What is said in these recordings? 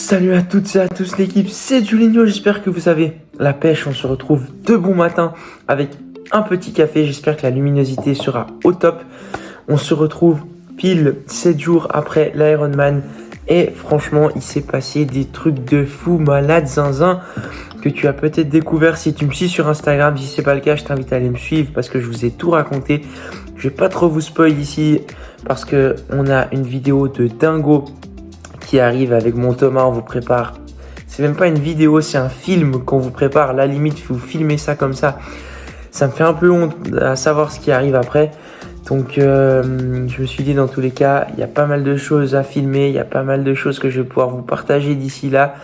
Salut à toutes et à tous l'équipe, c'est Julinho, j'espère que vous avez la pêche. On se retrouve de bon matin avec un petit café, j'espère que la luminosité sera au top. On se retrouve pile 7 jours après l'Ironman et franchement il s'est passé des trucs de fou, malade, zinzin, que tu as peut-être découvert si tu me suis sur Instagram. Si c'est pas le cas, je t'invite à aller me suivre parce que je vous ai tout raconté. Je vais pas trop vous spoil ici parce que on a une vidéo de dingo qui arrive avec mon Thomas. On vous prépare, c'est même pas une vidéo, c'est un film qu'on vous prépare. La limite, vous filmez ça comme ça me fait un peu honte à savoir ce qui arrive après. Donc je me suis dit, dans tous les cas, il y a pas mal de choses à filmer, il y a pas mal de choses que je vais pouvoir vous partager d'ici là,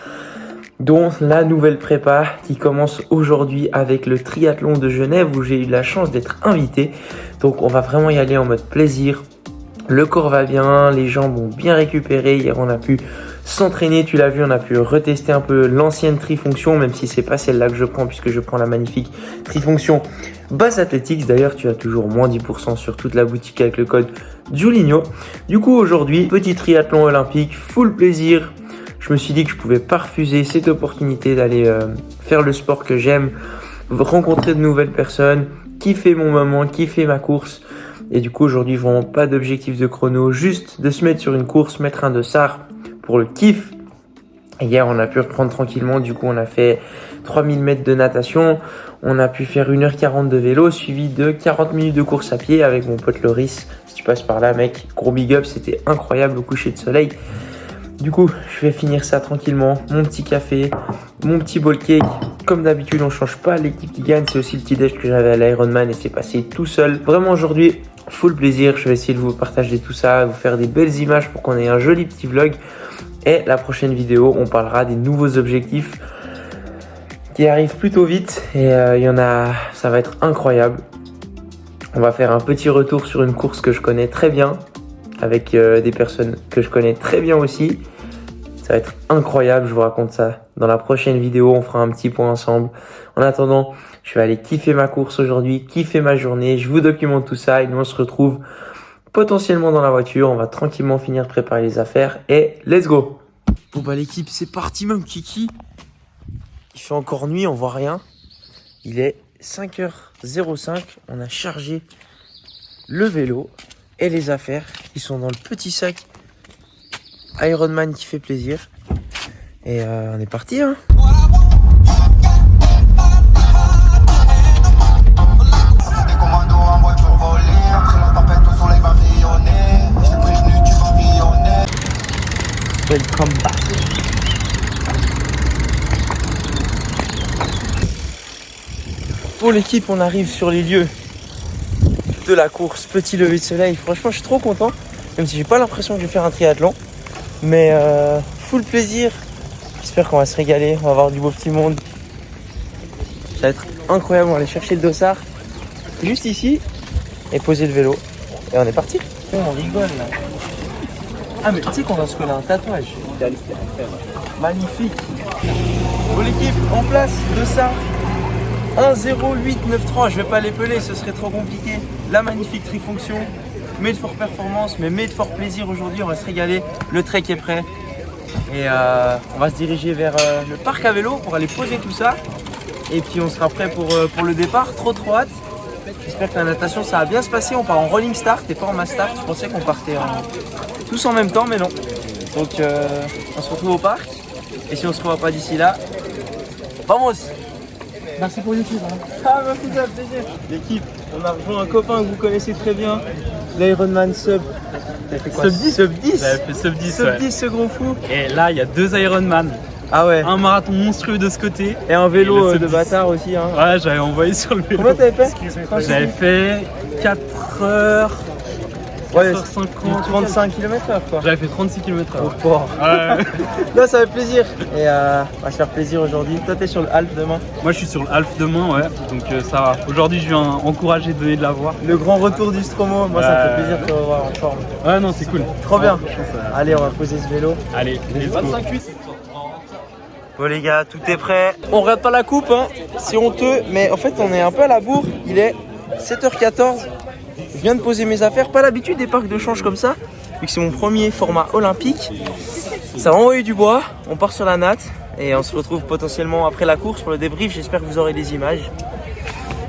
dont la nouvelle prépa qui commence aujourd'hui avec le triathlon de Genève où j'ai eu la chance d'être invité. Donc on va vraiment y aller en mode plaisir. Le corps va bien, les jambes ont bien récupéré. Hier, on a pu s'entraîner, tu l'as vu, on a pu retester un peu l'ancienne trifonction, même si c'est pas celle-là que je prends puisque je prends la magnifique trifonction Base Athletics. D'ailleurs, tu as toujours moins 10% sur toute la boutique avec le code Julinho. Du coup, aujourd'hui, petit triathlon olympique, full plaisir. Je me suis dit que je pouvais pas refuser cette opportunité d'aller faire le sport que j'aime, rencontrer de nouvelles personnes, kiffer mon moment, kiffer ma course. Et du coup, aujourd'hui, vraiment pas d'objectif de chrono, juste de se mettre sur une course, mettre un dossard pour le kiff. Et hier, on a pu reprendre tranquillement. Du coup, on a fait 3000 mètres de natation. On a pu faire 1h40 de vélo, suivi de 40 minutes de course à pied avec mon pote Loris. Si tu passes par là, mec, gros big up. C'était incroyable au coucher de soleil. Du coup, je vais finir ça tranquillement. Mon petit café, mon petit ball cake. Comme d'habitude, on change pas l'équipe qui gagne. C'est aussi le petit déj que j'avais à l'Ironman et c'est passé tout seul. Vraiment aujourd'hui, full plaisir. Je vais essayer de vous partager tout ça, vous faire des belles images pour qu'on ait un joli petit vlog. Et la prochaine vidéo, on parlera des nouveaux objectifs qui arrivent plutôt vite. Et il y en a, ça va être incroyable. On va faire un petit retour sur une course que je connais très bien, avec des personnes que je connais très bien aussi. Ça va être incroyable, je vous raconte ça dans la prochaine vidéo. On fera un petit point ensemble. En attendant, je vais aller kiffer ma course aujourd'hui, kiffer ma journée. Je vous documente tout ça et nous on se retrouve potentiellement dans la voiture. On va tranquillement finir de préparer les affaires et let's go. Bon bah l'équipe, c'est parti même Kiki. Il fait encore nuit, on voit rien. Il est 5h05. On a chargé le vélo et les affaires qui sont dans le petit sac Ironman qui fait plaisir. Et on est parti hein. Welcome back. Pour l'équipe, on arrive sur les lieux de la course. Petit lever de soleil. Franchement, je suis trop content. Même si j'ai pas l'impression que je vais faire un triathlon. Mais full plaisir. J'espère qu'on va se régaler. On va avoir du beau petit monde. Ça va être incroyable. On va aller chercher le dossard juste ici et poser le vélo. Et on est parti. On rigole là. Ah mais tu sais qu'on va se coller un tatouage. Magnifique. Bon l'équipe, en place, dossard 10893. Je vais pas l'épeler, ce serait trop compliqué. La magnifique trifonction. Made for performance, mais made for plaisir aujourd'hui. On va se régaler. Le trek est prêt. Et on va se diriger vers le parc à vélo pour aller poser tout ça. Et puis on sera prêt pour le départ. Trop hâte. J'espère que la natation ça va bien se passer. On part en rolling start et pas en mass start. Je pensais qu'on partait tous en même temps, mais non. Donc on se retrouve au parc. Et si on se revoit pas d'ici là, vamos! Merci pour YouTube. Hein. Ah merci, ça fait plaisir. L'équipe, on a rejoint un copain que vous connaissez très bien, l'Ironman Sub. T'as fait quoi? Sub 10. J'avais fait Sub 10. Sub 10, ce gros fou. Et là, il y a 2 Ironman. Ah ouais. Un marathon monstrueux de ce côté. Et un vélo et de bâtard aussi. Hein. Ouais, j'avais envoyé sur le vélo. Combien t'avais fait? J'avais fait 4h. Ouais, 4h50. 35 km/h quoi. J'avais fait 36 km/h. Au port. Ouais. Là, ça fait plaisir. Et on va se faire plaisir aujourd'hui. Toi, t'es sur le half demain. Moi, je suis sur le half demain, ouais. Donc ça va. Aujourd'hui, je viens encourager, donner de la voix. Le grand retour du Stromo. Moi, ça me fait plaisir de te revoir en forme. Ouais, non, c'est cool. Trop bien. Ouais, Allez, on va poser ce vélo. Allez, let's go. 25-8. Bon les gars, tout est prêt. On regarde pas la coupe, hein. C'est honteux, mais en fait on est un peu à la bourre. Il est 7h14. Je viens de poser mes affaires. Pas l'habitude des parcs de change comme ça, vu que c'est mon premier format olympique. Ça va envoyer du bois, on part sur la natte et on se retrouve potentiellement après la course pour le débrief. J'espère que vous aurez des images.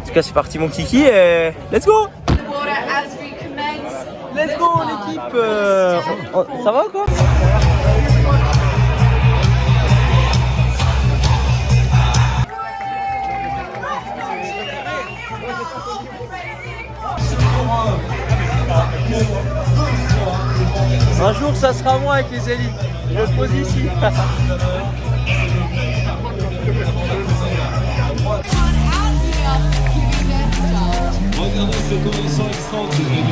En tout cas, c'est parti mon kiki et let's go! Let's go l'équipe! Ça va quoi? Un jour ça sera moi avec les élites. Je le pose ici. Regardez ce connaissant extraordinaire.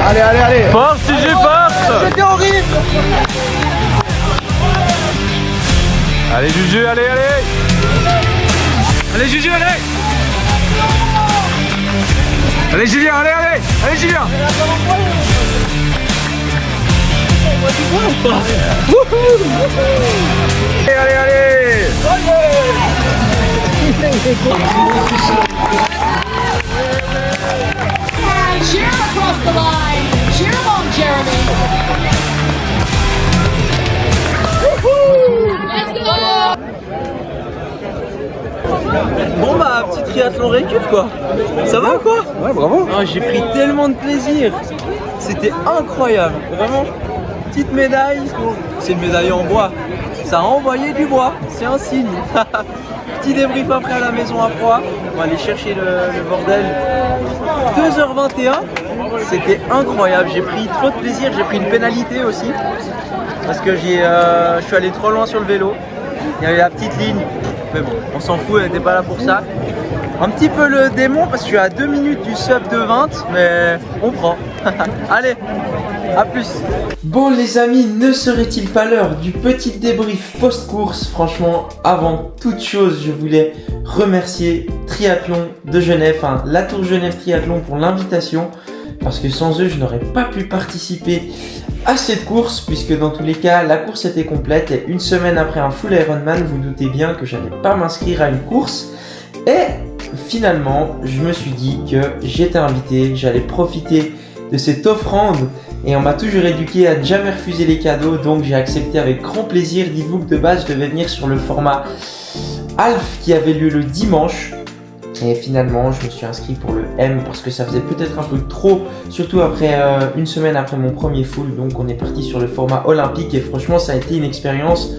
Allez, allez, allez! Force, Gigi, force! C'était horrible! Allez, Juju, allez, allez! Allez, Juju, allez! Allez, Julien, allez, allez! Allez, Julien! Allez, allez, allez! Cheer across the line. Cheer along, Jeremy. Let's go. Bon bah, petit triathlon récup quoi. Ça va ou quoi? Ouais, bravo! Ah, j'ai pris tellement de plaisir. C'était incroyable. Vraiment. Petite médaille. C'est une médaille en bois. Ça a envoyé du bois. C'est un signe. Petit débrief après à la maison à froid. On va aller chercher le bordel. 2h21. C'était incroyable. J'ai pris trop de plaisir. J'ai pris une pénalité aussi. Parce que je suis allé trop loin sur le vélo. Il y avait la petite ligne. Mais bon, on s'en fout, elle n'était pas là pour ça. Un petit peu le démon parce que je suis à 2 minutes du sub de 20, mais on prend. Allez, à plus. Bon les amis, ne serait-il pas l'heure du petit débrief post-course? Franchement, avant toute chose, je voulais remercier Triathlon de Genève, enfin la Tour Genève Triathlon pour l'invitation. Parce que sans eux, je n'aurais pas pu participer à cette course, puisque dans tous les cas, la course était complète. Et une semaine après un full Ironman, vous doutez bien que j'allais pas m'inscrire à une course. Et finalement, je me suis dit que j'étais invité, j'allais profiter de cette offrande. Et on m'a toujours éduqué à ne jamais refuser les cadeaux, donc j'ai accepté avec grand plaisir. Dites-vous que de base, je devais venir sur le format Half qui avait lieu le dimanche. Et finalement, je me suis inscrit pour le M parce que ça faisait peut-être un peu trop, surtout après une semaine après mon premier full. Donc on est parti sur le format olympique et franchement, ça a été une expérience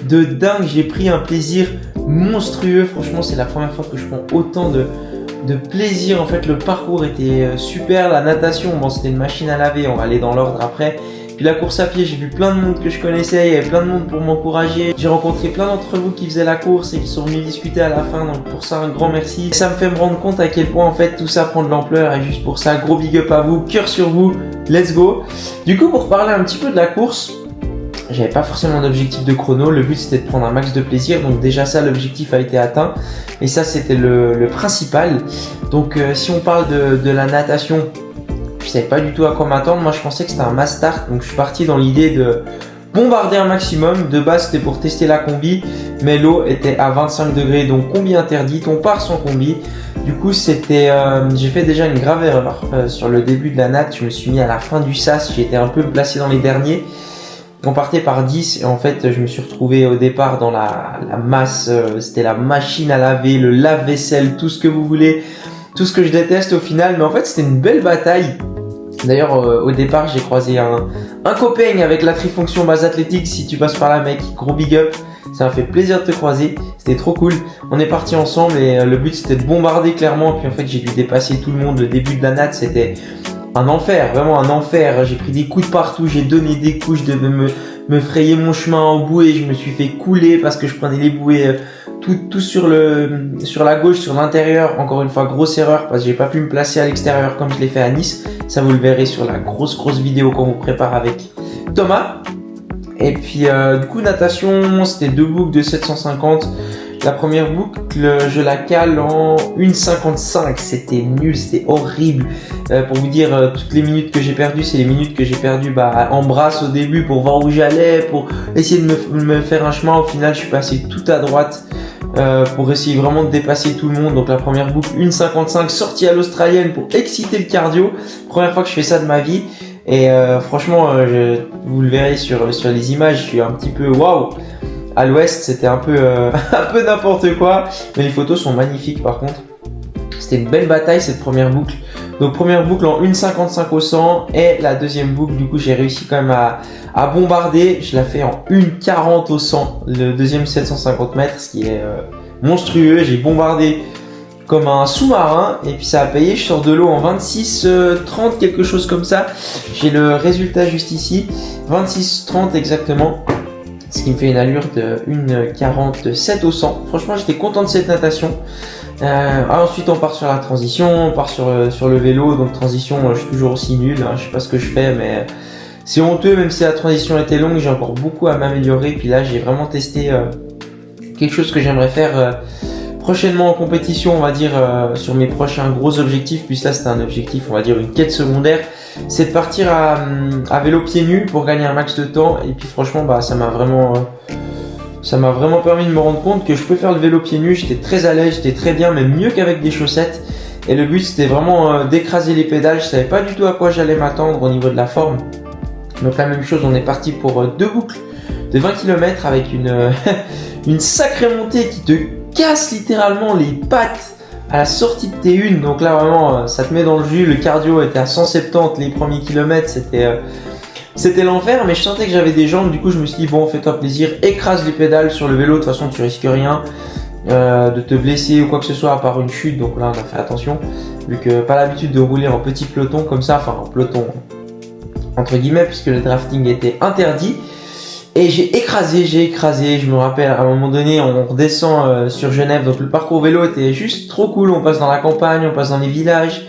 de dingue. J'ai pris un plaisir monstrueux. Franchement, c'est la première fois que je prends autant de plaisir. En fait, le parcours était super. La natation, bon, c'était une machine à laver. On va aller dans l'ordre après. Puis la course à pied, j'ai vu plein de monde que je connaissais, il y avait plein de monde pour m'encourager. J'ai rencontré plein d'entre vous qui faisaient la course et qui sont venus discuter à la fin, donc pour ça un grand merci. Ça me fait me rendre compte à quel point en fait tout ça prend de l'ampleur et juste pour ça, gros big up à vous, cœur sur vous, let's go. Du coup pour parler un petit peu de la course, j'avais pas forcément d'objectif de chrono, le but c'était de prendre un max de plaisir, donc déjà ça l'objectif a été atteint et ça c'était le principal. Donc si on parle de la natation, je savais pas du tout à quoi m'attendre. Moi je pensais que c'était un mass start, donc je suis parti dans l'idée de bombarder un maximum. De base c'était pour tester la combi, mais l'eau était à 25 degrés, donc combi interdite, on part sans combi. Du coup c'était, j'ai fait déjà une grave erreur sur le début de la natte. Je me suis mis à la fin du sas, j'ai été un peu placé dans les derniers. On partait par 10 et en fait je me suis retrouvé au départ dans la masse, c'était la machine à laver, le lave-vaisselle, tout ce que vous voulez, tout ce que je déteste au final, mais en fait c'était une belle bataille. D'ailleurs au départ j'ai croisé un copain avec la trifonction base athlétique. Si tu passes par là mec, gros big up, ça m'a fait plaisir de te croiser, c'était trop cool. On est parti ensemble et le but c'était de bombarder clairement, puis en fait j'ai dû dépasser tout le monde. Le début de la natte c'était un enfer, vraiment un enfer. J'ai pris des coups de partout, j'ai donné des coups, je devais me frayer mon chemin en bouée, je me suis fait couler parce que je prenais les bouées tout sur la gauche, sur l'intérieur. Encore une fois, grosse erreur parce que j'ai pas pu me placer à l'extérieur comme je l'ai fait à Nice. Ça vous le verrez sur la grosse vidéo qu'on vous prépare avec Thomas. Et puis du coup natation, c'était 2 boucles de 750. La première boucle, je la cale en 1,55. C'était nul, c'était horrible. Pour vous dire, toutes les minutes que j'ai perdues, c'est les minutes que j'ai perdues en brasse au début pour voir où j'allais, pour essayer de me faire un chemin. Au final, je suis passé tout à droite pour essayer vraiment de dépasser tout le monde. Donc la première boucle, 1,55, sortie à l'australienne pour exciter le cardio. Première fois que je fais ça de ma vie. Et franchement, vous le verrez sur les images, je suis un petit peu waouh. À l'ouest, c'était un peu n'importe quoi, mais les photos sont magnifiques par contre. C'était une belle bataille cette première boucle. Donc première boucle en 1,55 au 100 et la deuxième boucle, du coup j'ai réussi quand même à bombarder. Je la fais en 1,40 au 100, le deuxième 750 mètres, ce qui est monstrueux. J'ai bombardé comme un sous-marin et puis ça a payé. Je sors de l'eau en 26,30, quelque chose comme ça. J'ai le résultat juste ici, 26,30 exactement. Ce qui me fait une allure de 1,47 au 100. Franchement, j'étais content de cette natation. Ensuite, on part sur la transition, on part sur le vélo. Donc, transition, je suis toujours aussi nul. Je sais pas ce que je fais, mais c'est honteux. Même si la transition était longue, j'ai encore beaucoup à m'améliorer. Puis là, j'ai vraiment testé quelque chose que j'aimerais faire prochainement en compétition, on va dire, sur mes prochains gros objectifs. Puis là, c'était un objectif, on va dire, une quête secondaire. C'est de partir à vélo pieds nus pour gagner un max de temps. Et puis franchement, ça m'a vraiment permis de me rendre compte que je peux faire le vélo pieds nus. J'étais très à l'aise, j'étais très bien, même mieux qu'avec des chaussettes. Et le but, c'était vraiment d'écraser les pédales. Je savais pas du tout à quoi j'allais m'attendre au niveau de la forme. Donc la même chose, on est parti pour 2 boucles de 20 km avec une sacrée montée qui te casse littéralement les pattes à la sortie de T1. Donc là vraiment ça te met dans le jus. Le cardio était à 170 les premiers kilomètres, c'était l'enfer, mais je sentais que j'avais des jambes. Du coup je me suis dit bon, fais-toi plaisir, écrase les pédales sur le vélo, de toute façon tu risques rien de te blesser ou quoi que ce soit à part une chute. Donc là on a fait attention, vu que pas l'habitude de rouler en petit peloton comme ça, enfin en peloton entre guillemets, puisque le drafting était interdit. Et j'ai écrasé, je me rappelle, à un moment donné, on redescend sur Genève, donc le parcours vélo était juste trop cool, on passe dans la campagne, on passe dans les villages,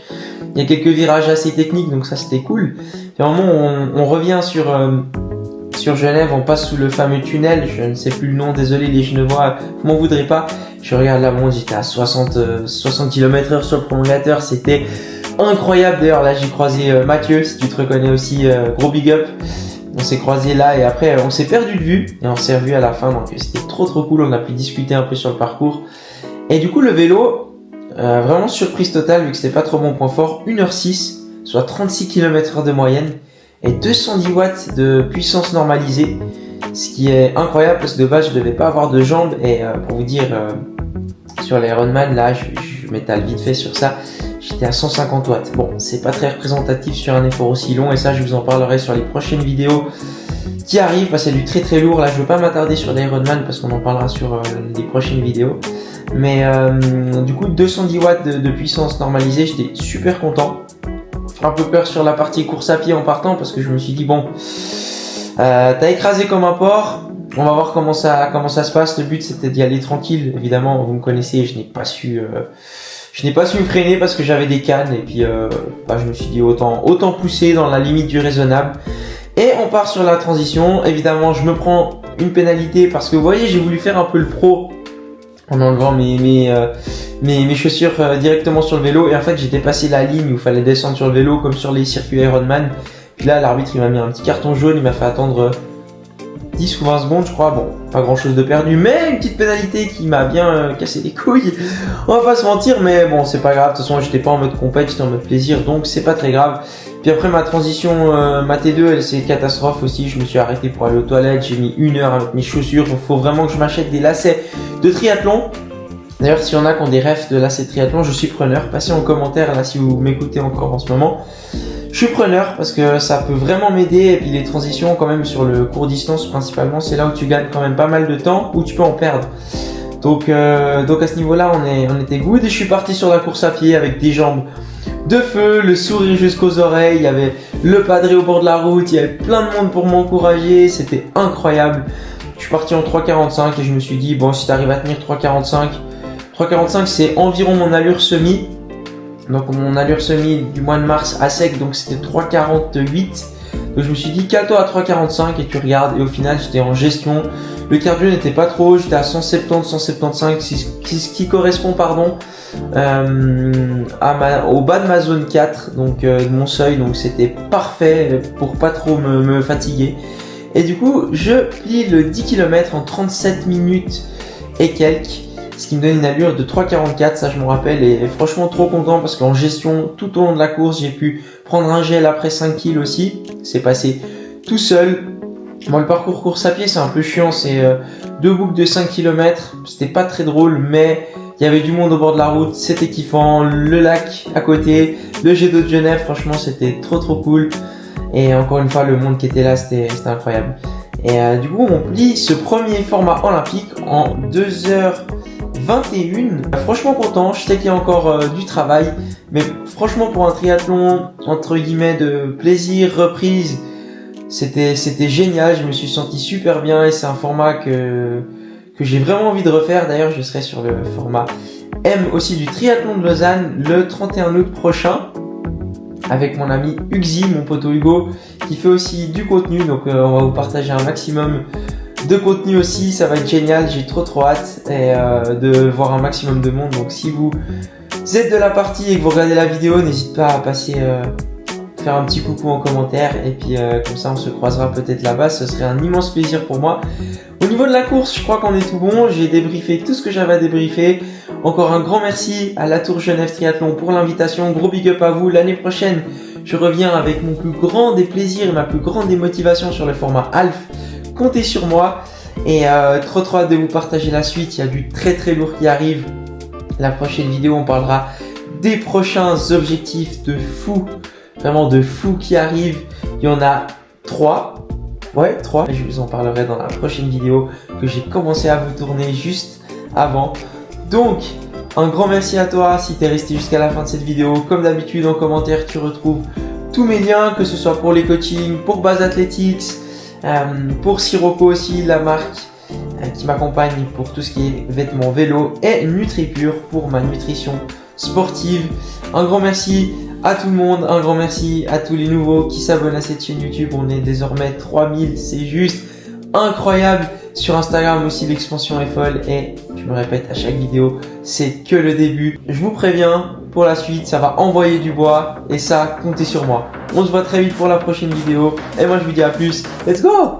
il y a quelques virages assez techniques, donc ça c'était cool. Et à un moment, on revient sur Genève, on passe sous le fameux tunnel, je ne sais plus le nom, désolé les Genevois, vous m'en voudrez pas. Je regarde la montre, j'étais à 60 km/h sur le prolongateur, c'était incroyable. D'ailleurs là j'ai croisé Mathieu, si tu te reconnais aussi, gros big up. On s'est croisés là et après on s'est perdu de vue et on s'est revu à la fin, donc c'était trop cool. On a pu discuter un peu sur le parcours et du coup le vélo, vraiment surprise totale vu que c'était pas trop mon point fort. 1h06, soit 36 km/h de moyenne et 210 watts de puissance normalisée, ce qui est incroyable parce que de base je devais pas avoir de jambes. Et pour vous dire, sur l'Ironman là je m'étale vite fait sur ça, j'étais à 150 watts. Bon, c'est pas très représentatif sur un effort aussi long et ça je vous en parlerai sur les prochaines vidéos qui arrivent parce que c'est du très lourd. Là je veux pas m'attarder sur l'Ironman parce qu'on en parlera sur les prochaines vidéos. Mais du coup 210 watts de puissance normalisée, j'étais super content. Un peu peur sur la partie course à pied en partant parce que je me suis dit bon, t'as écrasé comme un porc, on va voir comment ça se passe. Le but c'était d'y aller tranquille, évidemment vous me connaissez, je n'ai pas su me freiner parce que j'avais des cannes et puis je me suis dit autant pousser dans la limite du raisonnable. Et on part sur la transition. Évidemment je me prends une pénalité parce que vous voyez j'ai voulu faire un peu le pro en enlevant mes chaussures directement sur le vélo et en fait j'ai dépassé la ligne où il fallait descendre sur le vélo comme sur les circuits Ironman. Puis là l'arbitre il m'a mis un petit carton jaune, il m'a fait attendre 10 ou 20 secondes je crois. Bon, pas grand chose de perdu, mais une petite pénalité qui m'a bien cassé les couilles, on va pas se mentir, mais bon c'est pas grave. De toute façon j'étais pas en mode compète, j'étais en mode plaisir, donc c'est pas très grave. Puis après ma transition, ma T2 elle c'est catastrophe aussi. Je me suis arrêté pour aller aux toilettes, j'ai mis 1 heure avec mes chaussures. Il faut vraiment que je m'achète des lacets de triathlon. D'ailleurs s'il y en a qui ont des refs de lacets de triathlon, je suis preneur. Passez en commentaire là si vous m'écoutez encore en ce moment. Je suis preneur parce que ça peut vraiment m'aider. Et puis les transitions quand même sur le court distance principalement, c'est là où tu gagnes quand même pas mal de temps, où tu peux en perdre. Donc à ce niveau-là on était good. Et je suis parti sur la course à pied avec des jambes de feu, le sourire jusqu'aux oreilles. Il y avait le padré au bord de la route, il y avait plein de monde pour m'encourager, c'était incroyable. Je suis parti en 3,45 et je me suis dit bon, si t'arrives à tenir 3,45 c'est environ mon allure semi. Donc mon allure semi du mois de mars à sec, donc c'était 3,48. Donc je me suis dit cale-toi à 3,45 et tu regardes. Et au final j'étais en gestion. Le cardio n'était pas trop, j'étais à 170, 175, ce qui correspond au bas de ma zone 4, donc de mon seuil. Donc c'était parfait pour pas trop me fatiguer. Et du coup je plie le 10 km en 37 minutes et quelques. Ce qui me donne une allure de 3,44, ça je me rappelle, et franchement trop content parce qu'en gestion, tout au long de la course, j'ai pu prendre un gel après 5 kills aussi. C'est passé tout seul. Moi, le parcours course à pied, c'est un peu chiant, c'est 2 boucles de 5 km. C'était pas très drôle, mais il y avait du monde au bord de la route, c'était kiffant. Le lac à côté, le jet d'eau de Genève, franchement, c'était trop cool. Et encore une fois, le monde qui était là, c'était incroyable. Et du coup, on plie ce premier format olympique en 2h21. Franchement content, je sais qu'il y a encore du travail, mais franchement pour un triathlon entre guillemets de plaisir, reprise, c'était génial, je me suis senti super bien et c'est un format que j'ai vraiment envie de refaire. D'ailleurs je serai sur le format M aussi du triathlon de Lausanne le 31 août prochain avec mon ami Uxi, mon poteau Hugo, qui fait aussi du contenu, donc on va vous partager un maximum de contenu aussi, ça va être génial, j'ai trop hâte et, de voir un maximum de monde. Donc si vous êtes de la partie et que vous regardez la vidéo, n'hésitez pas à passer faire un petit coucou en commentaire et puis comme ça on se croisera peut-être là-bas, ce serait un immense plaisir pour moi. Au niveau de la course, je crois qu'on est tout bon, j'ai débriefé tout ce que j'avais à débriefer. Encore un grand merci à la Tour Genève Triathlon pour l'invitation, gros big up à vous. L'année prochaine, je reviens avec mon plus grand des plaisirs et ma plus grande des motivations sur le format Half. Comptez sur moi et trop hâte de vous partager la suite. Il y a du très lourd qui arrive. La prochaine vidéo, on parlera des prochains objectifs de fou, vraiment de fou qui arrivent. Il y en a 3. Ouais, 3. Je vous en parlerai dans la prochaine vidéo que j'ai commencé à vous tourner juste avant. Donc, un grand merci à toi si tu es resté jusqu'à la fin de cette vidéo. Comme d'habitude, en commentaire, tu retrouves tous mes liens, que ce soit pour les coachings, pour Base Athletics, pour Sirocco aussi, la marque qui m'accompagne pour tout ce qui est vêtements vélo, et NutriPure pour ma nutrition sportive. Un grand merci à tout le monde, un grand merci à tous les nouveaux qui s'abonnent à cette chaîne YouTube. On est désormais 3000, c'est juste incroyable. Sur Instagram aussi, l'expansion est folle et je me répète à chaque vidéo, c'est que le début. Je vous préviens, pour la suite, ça va envoyer du bois et ça, comptez sur moi. On se voit très vite pour la prochaine vidéo et moi je vous dis à plus. Let's go!